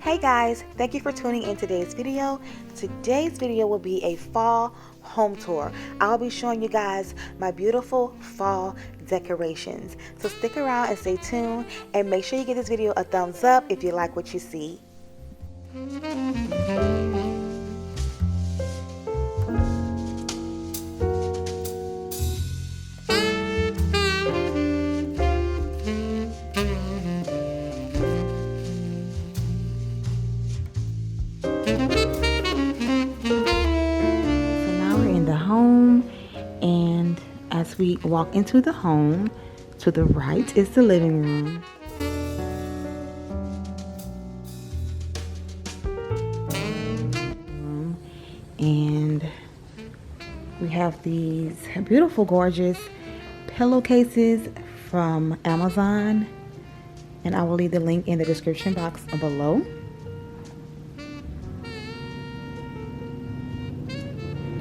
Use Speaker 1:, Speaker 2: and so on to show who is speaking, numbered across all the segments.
Speaker 1: Hey guys, thank you for tuning in today's video. Today's video will be a fall home tour. I'll be showing you guys my beautiful fall decorations. So stick around and stay tuned, and make sure you give this video a thumbs up if you like what you see. As we walk into the home, to the right is the living room. And we have these beautiful, gorgeous pillowcases from Amazon. And I will leave the link in the description box below.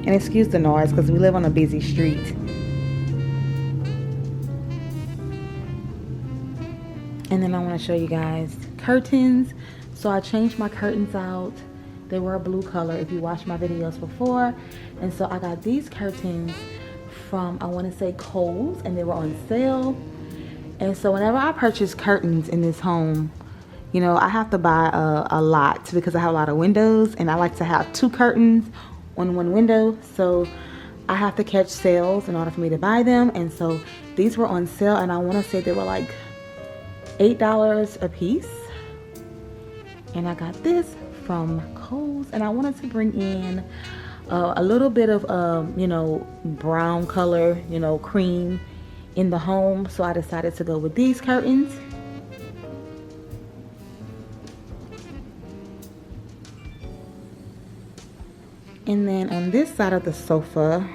Speaker 1: And excuse the noise because we live on a busy street. And then I want to show you guys curtains. So I changed my curtains out. They were a blue color if you watched my videos before. And so I got these curtains from, I want to say, Kohl's, and they were on sale. And so whenever I purchase curtains in this home, you know, I have to buy a lot because I have a lot of windows, and I like to have 2 curtains on one window. So I have to catch sales in order for me to buy them. And so these were on sale, and I want to say they were like $8 a piece. And I got this from Kohl's, and I wanted to bring in a little bit of you know, brown color, you know, cream in the home. So I decided to go with these curtains. And then on this side of the sofa,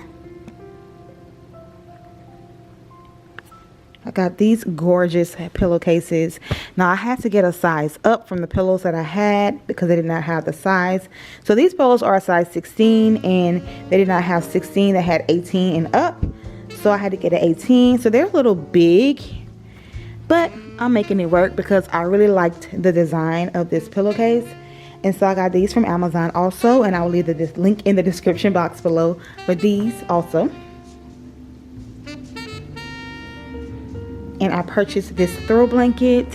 Speaker 1: I got these gorgeous pillowcases. Now I had to get a size up from the pillows that I had because they did not have the size. So these pillows are a size 16, and they did not have 16. They had 18 and up. So I had to get an 18. So they're a little big, but I'm making it work because I really liked the design of this pillowcase. And so I got these from Amazon also, and I will leave this link in the description box below for these also. And I purchased this throw blanket.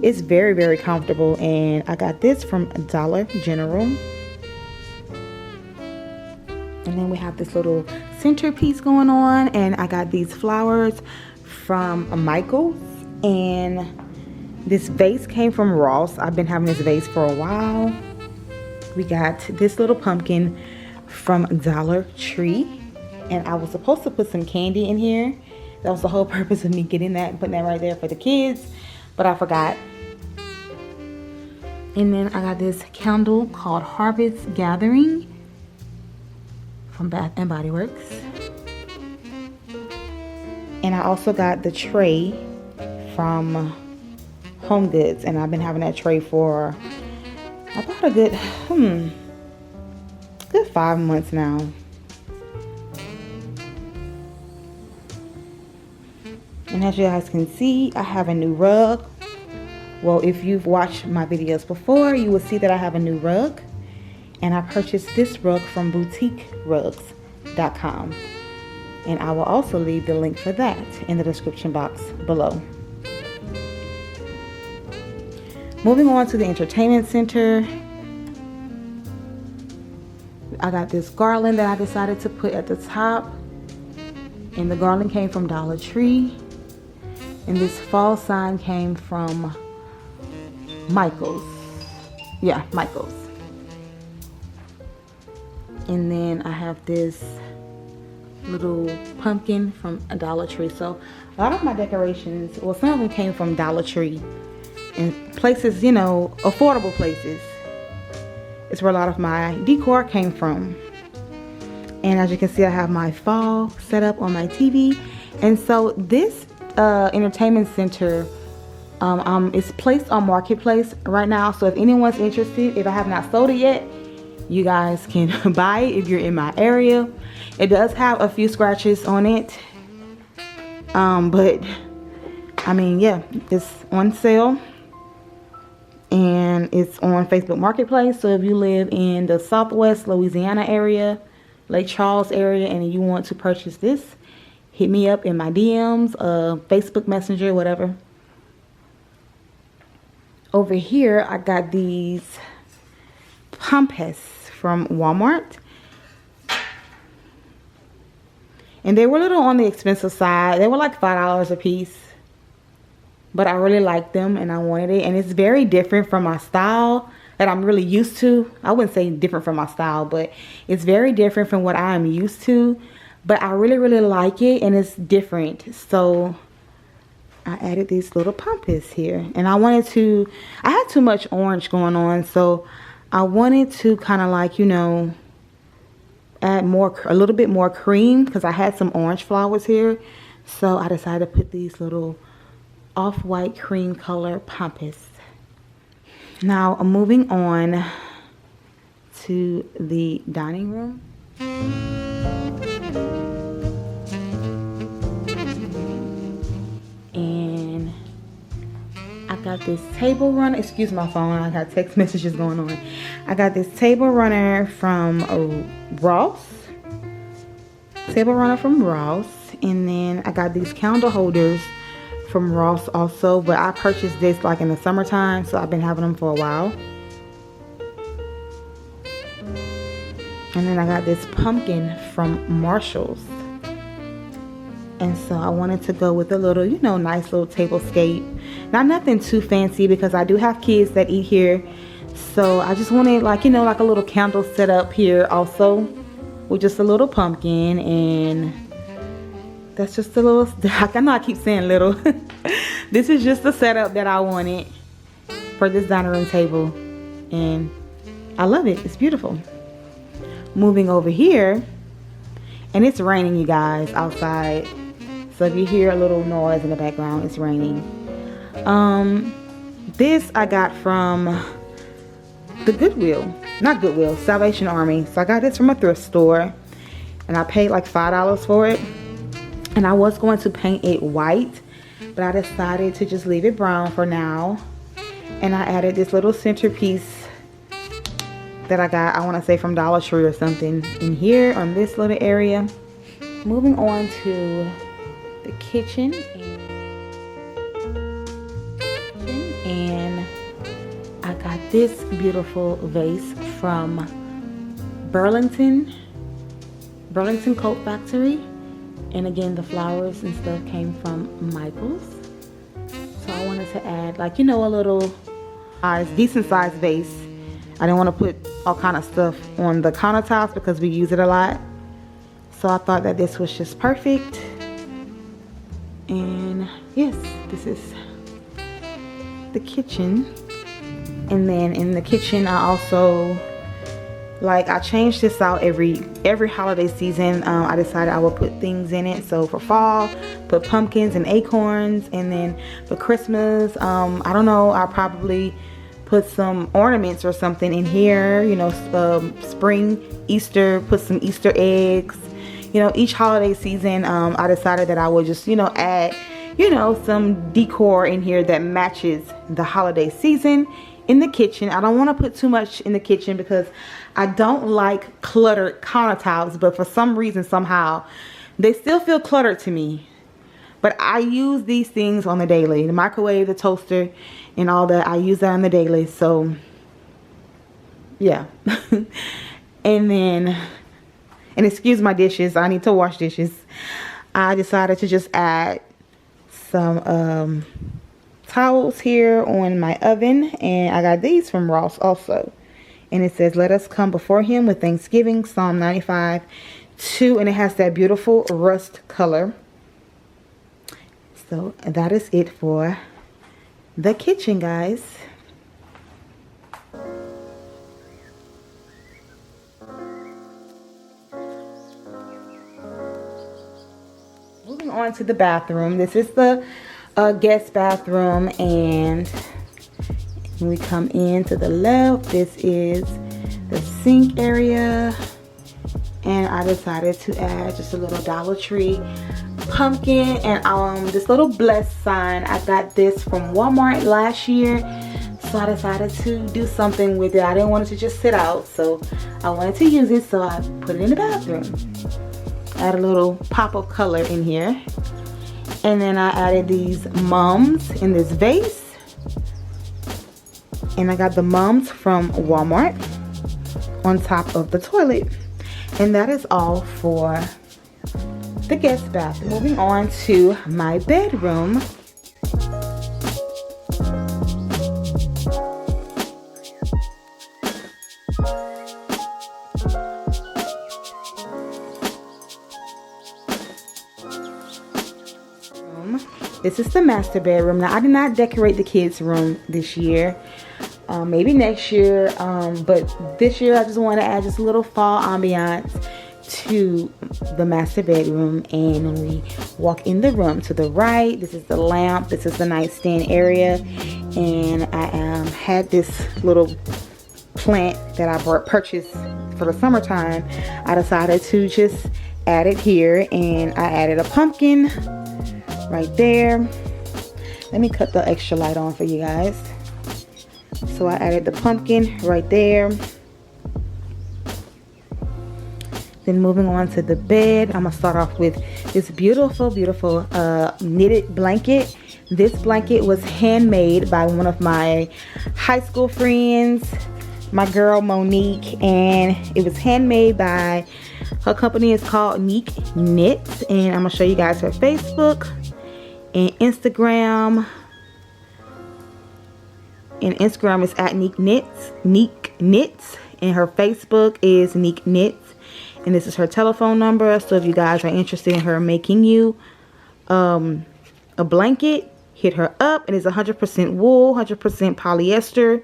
Speaker 1: It's very, very comfortable, and I got this from Dollar General. And then we have this little centerpiece going on, and I got these flowers from Michaels, and this vase came from Ross. I've been having this vase for a while. We got this little pumpkin from Dollar Tree, and I was supposed to put some candy in here. That was the whole purpose of me getting that and putting that right there for the kids, but I forgot. And then I got this candle called Harvest Gathering from Bath and Body Works. And I also got the tray from Home Goods, and I've been having that tray for about a good 5 months now. And as you guys can see, I have a new rug. Well, if you've watched my videos before, you will see that I have a new rug. And I purchased this rug from boutiquerugs.com. And I will also leave the link for that in the description box below. Moving on to the entertainment center. I got this garland that I decided to put at the top. And the garland came from Dollar Tree. And this fall sign came from Michaels. Yeah, Michaels. And then I have this little pumpkin from a Dollar Tree. So a lot of my decorations, well, some of them came from Dollar Tree. and places, you know, affordable places. It's where a lot of my decor came from. And as you can see, I have my fall set up on my TV. And so this entertainment center is placed on Marketplace right now. So if anyone's interested, if I have not sold it yet, you guys can buy it if you're in my area. It does have a few scratches on it. But I mean, yeah, it's on sale. And it's on Facebook Marketplace. So if you live in the Southwest Louisiana area, Lake Charles area, and you want to purchase this, hit me up in my DMs, Facebook Messenger, whatever. Over here, I got these pampas from Walmart. And they were a little on the expensive side. They were like $5 a piece. But I really liked them and I wanted it. And it's very different from my style that I'm really used to. I wouldn't say different from my style, but it's very different from what I am used to. But I really, really like it, and it's different. So I added these little pampas here. And I had too much orange going on. So I wanted to kind of like, you know, add a little bit more cream because I had some orange flowers here. So I decided to put these little off-white cream color pampas. Now I'm moving on to the dining room. And I got this table runner. Excuse my phone, I got text messages going on. I got this table runner from Ross. And then I got these candle holders from Ross also, but I purchased this like in the summertime, so I've been having them for a while. And then I got this pumpkin from Marshall's. And so I wanted to go with a little, you know, nice little tablescape. Not nothing too fancy because I do have kids that eat here. So I just wanted like, you know, like a little candle set up here also with just a little pumpkin. And that's just a little, I know I keep saying little. This is just the setup that I wanted for this dining room table. And I love it. It's beautiful. Moving over here. And it's raining, you guys, outside. So if you hear a little noise in the background, it's raining. This I got from the Goodwill. Not Goodwill, Salvation Army. So I got this from a thrift store. And I paid like $5 for it. And I was going to paint it white, but I decided to just leave it brown for now. And I added this little centerpiece that I got, I want to say from Dollar Tree or something, in here on this little area. Moving on to the kitchen. And I got this beautiful vase from Burlington Coat Factory. And again, the flowers and stuff came from Michael's. So I wanted to add, like, you know, a little decent sized vase. I didn't want to put all kind of stuff on the countertops because we use it a lot. So I thought that this was just perfect. And yes, this is the kitchen. And then in the kitchen, I also, like, I change this out every holiday season. I decided I would put things in it. So for fall, put pumpkins and acorns. And then for Christmas, I don't know, I'll probably put some ornaments or something in here. You know, spring, Easter, put some Easter eggs. You know, each holiday season, I decided that I would just, you know, add, you know, some decor in here that matches the holiday season in the kitchen. I don't want to put too much in the kitchen because I don't like cluttered countertops, but for some reason, somehow, they still feel cluttered to me. But I use these things on the daily. The microwave, the toaster, and all that. I use that on the daily. So, yeah. And excuse my dishes. I need to wash dishes. I decided to just add some towels here on my oven. And I got these from Ross also. And it says, "Let us come before him with thanksgiving." Psalm 95:2. And it has that beautiful rust color. So that is it for the kitchen, guys. Moving on to the bathroom. This is the guest bathroom, and when we come in to the left, this is the sink area. And I decided to add just a little Dollar Tree pumpkin and this little bless sign. I got this from Walmart last year, so I decided to do something with it. I didn't want it to just sit out, so I wanted to use it, so I put it in the bathroom. Add a little pop of color in here. And then I added these mums in this vase. And I got the mums from Walmart on top of the toilet. And that is all for the guest bathroom. Moving on to my bedroom. This is the master bedroom. Now, I did not decorate the kids' room this year. Maybe next year, but this year I just want to add just a little fall ambiance to the master bedroom. And when we walk in the room, to the right, this is the lamp, this is the nightstand area, and I had this little plant that I purchased for the summertime. I decided to just add it here, and I added a pumpkin right there. Let me cut the extra light on for you guys. So I added the pumpkin right there. Then moving on to the bed, I'm gonna start off with this beautiful knitted blanket. This blanket was handmade by one of my high school friends, my girl Monique, and it was handmade by, her company is called Neek Knits, and I'm gonna show you guys her Facebook and Instagram. And Instagram is at Neek Knits, and her Facebook is Neek Knits, and this is her telephone number. So if you guys are interested in her making you a blanket, hit her up. It is 100% wool, 100% polyester,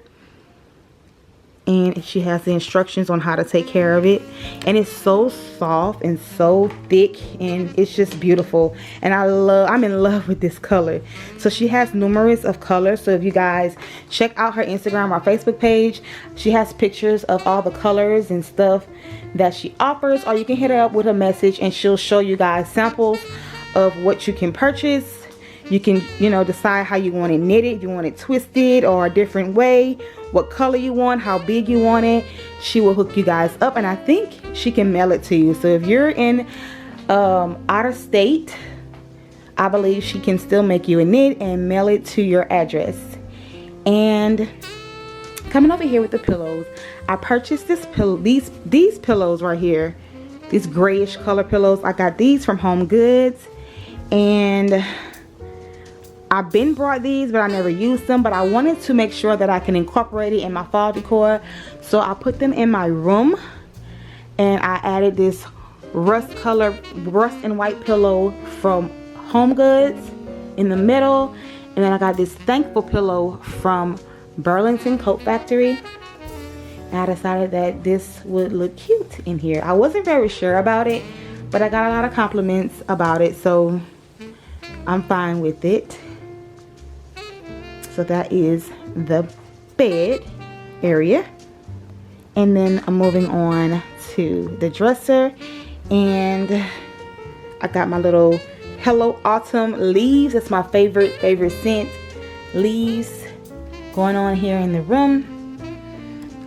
Speaker 1: and she has the instructions on how to take care of it. And it's so soft and so thick, and it's just beautiful. And I'm in love with this color. So she has numerous of colors. So if you guys check out her Instagram or Facebook page, she has pictures of all the colors and stuff that she offers. Or you can hit her up with a message, and she'll show you guys samples of what you can purchase. You can, decide how you want it knitted, you want it twisted or a different way, what color you want, how big you want it. She will hook you guys up, and I think she can mail it to you. So if you're in out of state, I believe she can still make you a knit and mail it to your address. And coming over here with the pillows, I purchased these pillows right here, these grayish color pillows. I got these from Home Goods, and I've been brought these, but I never used them. But I wanted to make sure that I can incorporate it in my fall decor. So I put them in my room, and I added this rust and white pillow from Home Goods in the middle. And then I got this Thankful pillow from Burlington Coat Factory. And I decided that this would look cute in here. I wasn't very sure about it, but I got a lot of compliments about it, so I'm fine with it. So that is the bed area. And then I'm moving on to the dresser, and I got my little Hello Autumn leaves. That's my favorite scent, leaves, going on here in the room.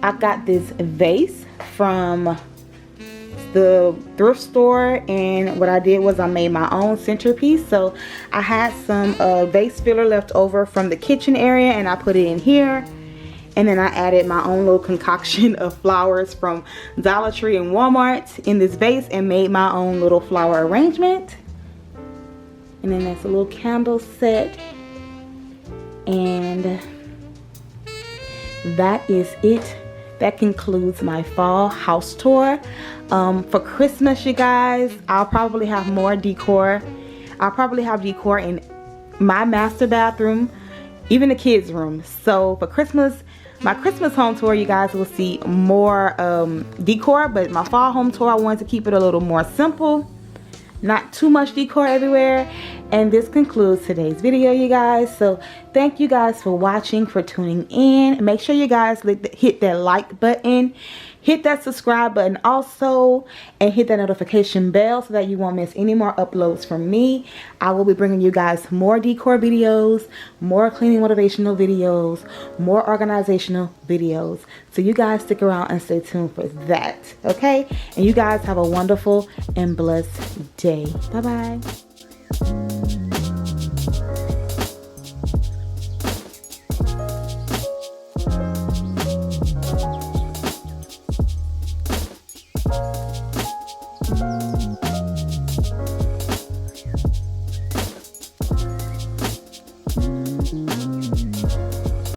Speaker 1: I got this vase from the thrift store, and what I did was I made my own centerpiece. So I had some vase filler left over from the kitchen area, and I put it in here. And then I added my own little concoction of flowers from Dollar Tree and Walmart in this vase, and made my own little flower arrangement. And then that's a little candle set, and that is it. That concludes my fall house tour. For Christmas, you guys, I'll probably have more decor. I'll probably have decor in my master bathroom even the kids' room. So for Christmas, my Christmas home tour, you guys will see more decor, but my fall home tour, I wanted to keep it a little more simple, not too much decor everywhere. And this concludes today's video, you guys. So thank you guys for watching, for tuning in. Make sure you guys hit that like button, hit that subscribe button also, and hit that notification bell so that you won't miss any more uploads from me. I will be bringing you guys more decor videos, more cleaning motivational videos, more organizational videos. So you guys stick around and stay tuned for that, okay? And you guys have a wonderful and blessed day. Bye-bye.